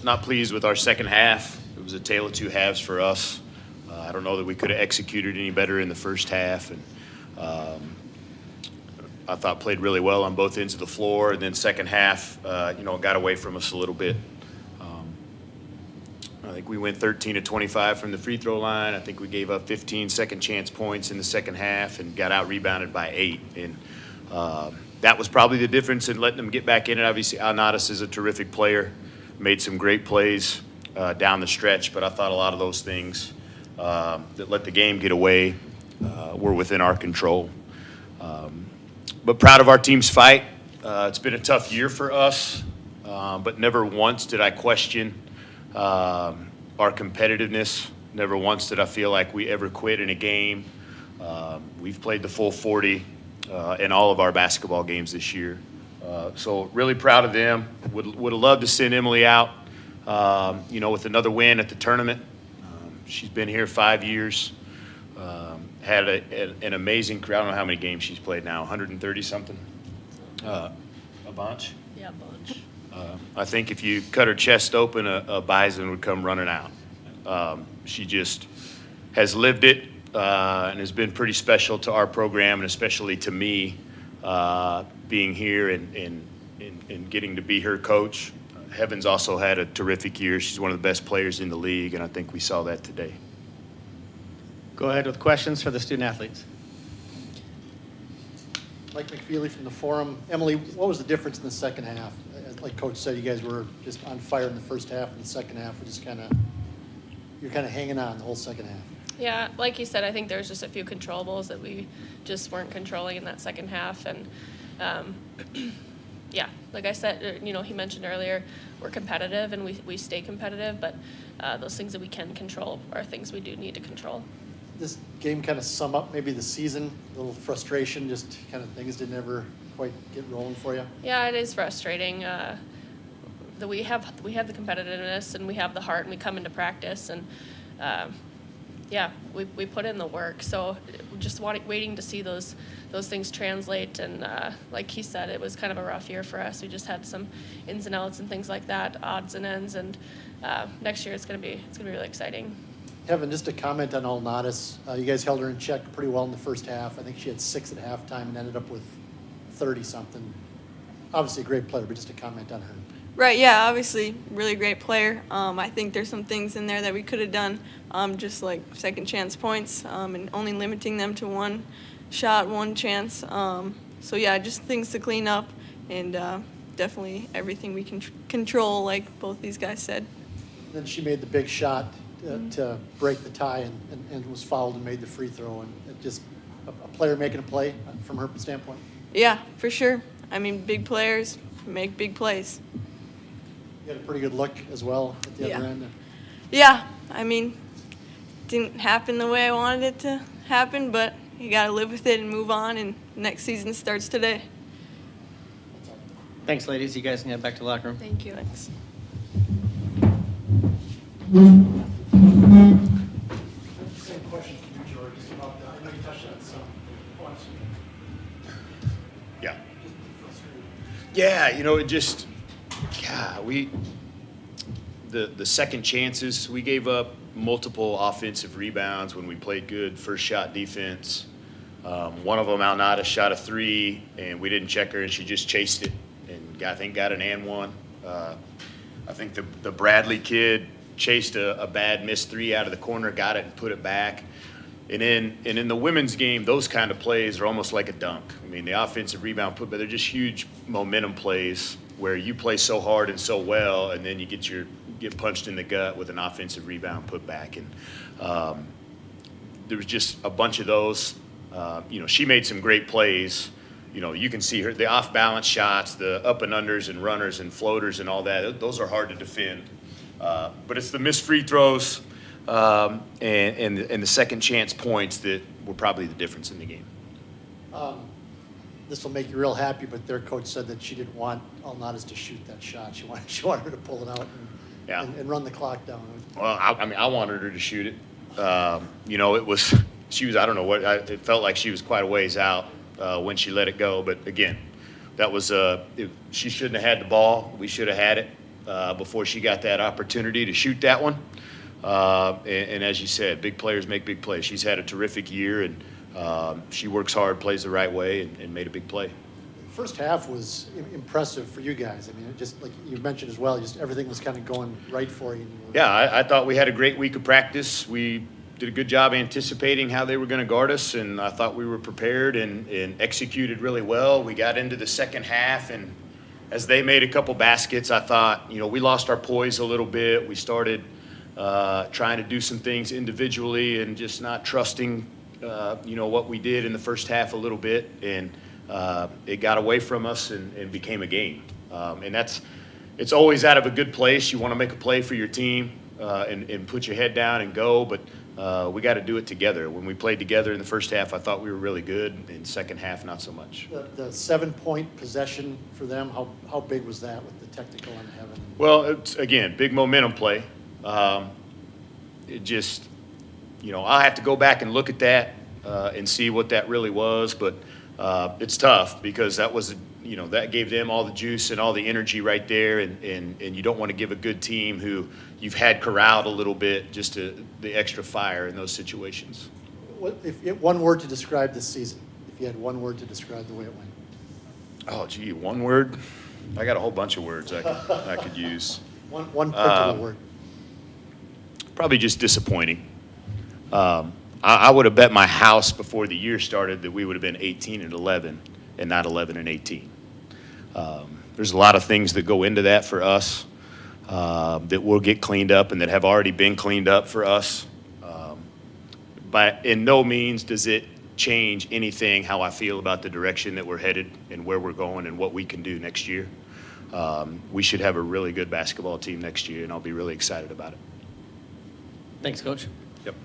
not pleased with our second half. It was a tale of two halves for us. I don't know that we could have executed any better in the first half, and I thought played really well on both ends of the floor. And then second half, got away from us a little bit. I think we went 13 of 25 from the free throw line. I think we gave up 15 second chance points in the second half and got out rebounded by 8. And that was probably the difference in letting them get back in it. Obviously, Alnadas is a terrific player, made some great plays down the stretch, but I thought a lot of those things that let the game get away were within our control. But proud of our team's fight. It's been a tough year for us, but never once did I question our competitiveness. Never once did I feel like we ever quit in a game. We've played the full 40 in all of our basketball games this year. So really proud of them. Would have loved to send Emily out, with another win at the tournament. She's been here 5 years. Had an amazing career. I don't know how many games she's played now, 130 something. A bunch. Yeah, a bunch. I think if you cut her chest open, a Bison would come running out. She just has lived it and has been pretty special to our program, and especially to me, being here and getting to be her coach. Heaven's also had a terrific year. She's one of the best players in the league, and I think we saw that today. Go ahead with questions for the student athletes. Mike McFeely from the Forum. Emily, what was the difference in the second half? Like Coach said, you guys were just on fire in the first half, and the second half were just you're kind of hanging on the whole second half. Yeah, like you said, I think there was just a few controllables that we just weren't controlling in that second half. And, yeah, like I said, he mentioned earlier, we're competitive and we stay competitive, but those things that we can control are things we do need to control. This game kind of sum up maybe the season, a little frustration, just kind of things didn't ever quite get rolling for you? Yeah, it is frustrating. That we have the competitiveness and we have the heart and we come into practice and we put in the work. So just waiting to see those things translate. And like he said, it was kind of a rough year for us. We just had some ins and outs and things like that, odds and ends. And next year it's gonna be really exciting. Kevin, just a comment on Alnadas. You guys held her in check pretty well in the first half. I think she had 6 at halftime and ended up with 30-something. Obviously a great player, but just a comment on her. Right, yeah, obviously really great player. I think there's some things in there that we could have done, just like second chance points and only limiting them to one shot, one chance. So yeah, just things to clean up and definitely everything we can control, like both these guys said. Then she made the big shot to break the tie and was fouled and made the free throw. And it just a player making a play from her standpoint. Yeah, for sure. I mean, big players make big plays. You had a pretty good look as well at the other end. Yeah, I mean, didn't happen the way I wanted it to happen, but you got to live with it and move on, and next season starts today. Thanks, ladies. You guys can head back to the locker room. Thank you. Thanks. Same question for you, George. Just about I know you touched on some points. Yeah. Just frustrated. The second chances, we gave up multiple offensive rebounds when we played good first shot defense. One of them, Alnada, shot a 3, and we didn't check her, and she just chased it, and I think got an and one. I think the Bradley kid chased a bad missed 3 out of the corner, got it, and put it back. And in the women's game, those kind of plays are almost like a dunk. I mean, the offensive rebound but they're just huge momentum plays where you play so hard and so well, and then you get punched in the gut with an offensive rebound put back. And there was just a bunch of those. She made some great plays. You can see her, the off-balance shots, the up and unders and runners and floaters and all that. Those are hard to defend. But it's the missed free throws and the second chance points that were probably the difference in the game. This will make you real happy, but their coach said that she didn't want Alnadas to shoot that shot. She wanted her to pull it out and run the clock down. Well, I wanted her to shoot it. I don't know what, it felt like she was quite a ways out when she let it go. But again, that was, she shouldn't have had the ball. We should have had it. before she got that opportunity to shoot that one. And as you said, big players make big plays. She's had a terrific year, and she works hard, plays the right way, and made a big play. First half was impressive for you guys. I mean, it just like you mentioned as well, just everything was kind of going right for you. Yeah, I thought we had a great week of practice. We did a good job anticipating how they were going to guard us, and I thought we were prepared and executed really well. We got into the second half, and as they made a couple baskets, I thought, we lost our poise a little bit. We started trying to do some things individually and just not trusting, what we did in the first half a little bit, and it got away from us and became a game. And it's always out of a good place. You want to make a play for your team and put your head down and go, but we got to do it together. When we played together in the first half, I thought we were really good. In the second half, not so much. The 7-point possession for them, how big was that with the technical on heaven? Well, it's, again, big momentum play. It just, I'll have to go back and look at that and see what that really was, but it's tough because that was, that gave them all the juice and all the energy right there, and you don't want to give a good team who you've had corralled a little bit just the extra fire in those situations. If one word to describe this season, if you had one word to describe the way it went. Oh, gee, one word? I got a whole bunch of words I could use. One particular word. Probably just disappointing. I would have bet my house before the year started that we would have been 18-11 and not 11-18. There's a lot of things that go into that for us that will get cleaned up and that have already been cleaned up for us. But in no means does it change anything how I feel about the direction that we're headed and where we're going and what we can do next year. We should have a really good basketball team next year, and I'll be really excited about it. Thanks, Coach. Yep.